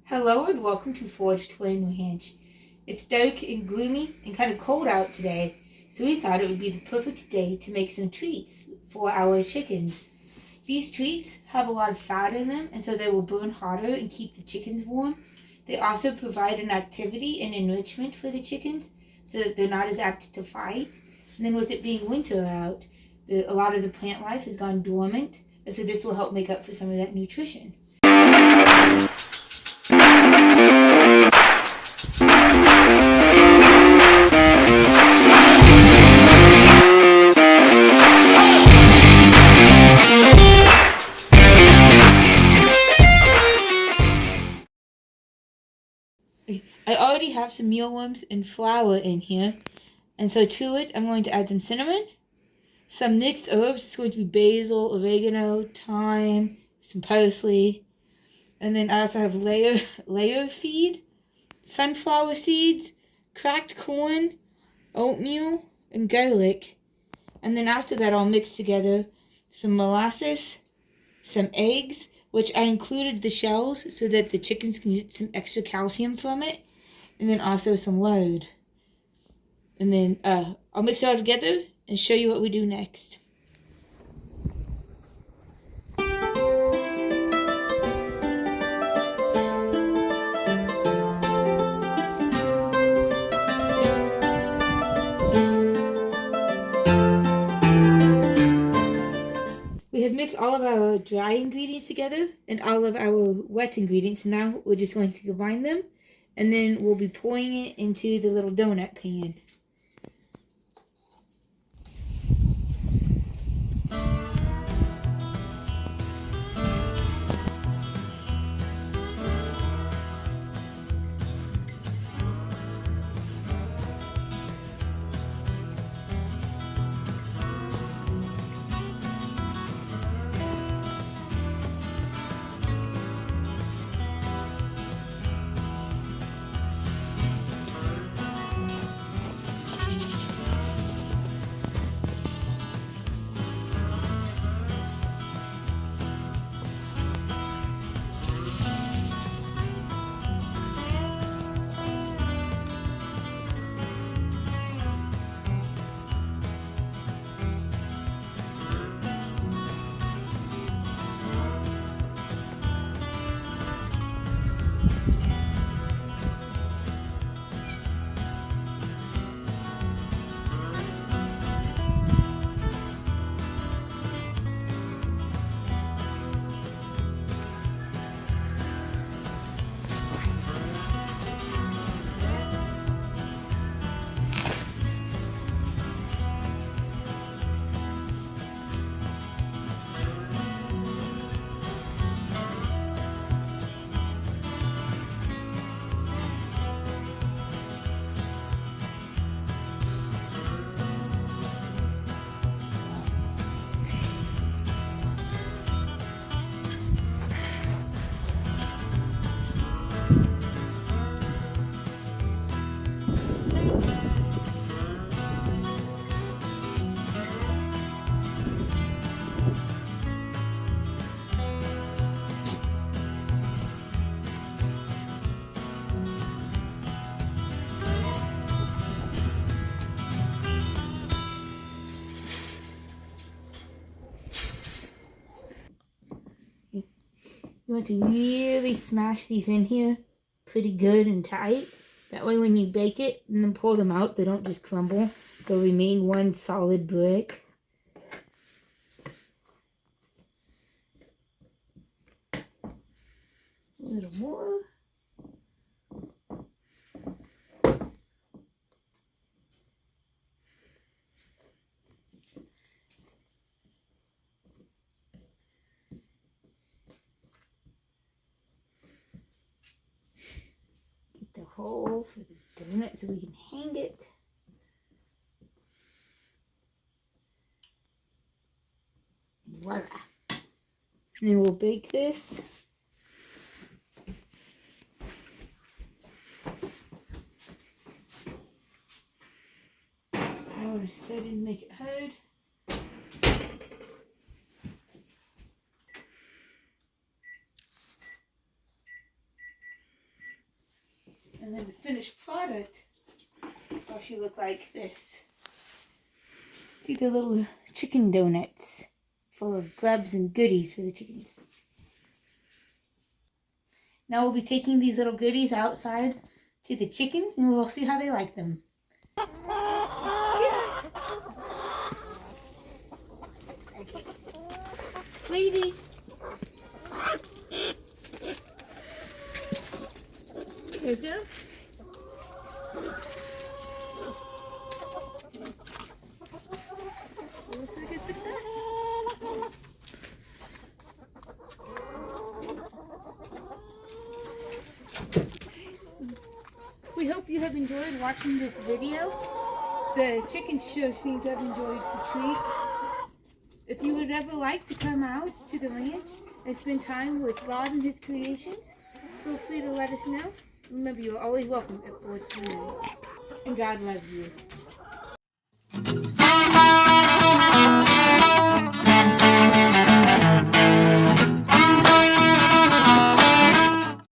Hello and welcome to Forge Twin Ranch. It's dark and gloomy and kind of cold out today, so we thought it would be the perfect day to make some treats for our chickens. These treats have a lot of fat in them, and so they will burn hotter and keep the chickens warm. They also provide an activity and enrichment for the chickens so that they're not as apt to fight. And then with it being winter out, a lot of the plant life has gone dormant, and so this will help make up for some of that nutrition. I already have some mealworms and flour in here, and so to it I'm going to add some cinnamon, some mixed herbs. It's going to be basil, oregano, thyme, some parsley, and then I also have layer feed, sunflower seeds, cracked corn, oatmeal, and garlic. And then after that I'll mix together some molasses, some eggs, which I included the shells so that the chickens can get some extra calcium from it, and then also some lard. And then I'll mix it all together and show you what we do next. We have mixed all of our dry ingredients together and all of our wet ingredients. Now we're just going to combine them, and then we'll be pouring it into the little donut pan. You want to really smash these in here pretty good and tight. That way when you bake it and then pull them out, they don't just crumble. They'll remain one solid brick. A little more. Get the hole for the donut so we can hang it. And voila. And then we'll bake this. I want to set it and make it hard. And then the finished product will actually look like this. See the little chicken donuts full of grubs and goodies for the chickens. Now we'll be taking these little goodies outside to the chickens and we'll see how they like them. Yes. Lady. Let's go. Looks like a success. We hope you have enjoyed watching this video. The chickens sure seem to have enjoyed the treats. If you would ever like to come out to the ranch and spend time with God and His creations, feel free to let us know. Remember, you're always welcome at Ford's Community. And God loves you.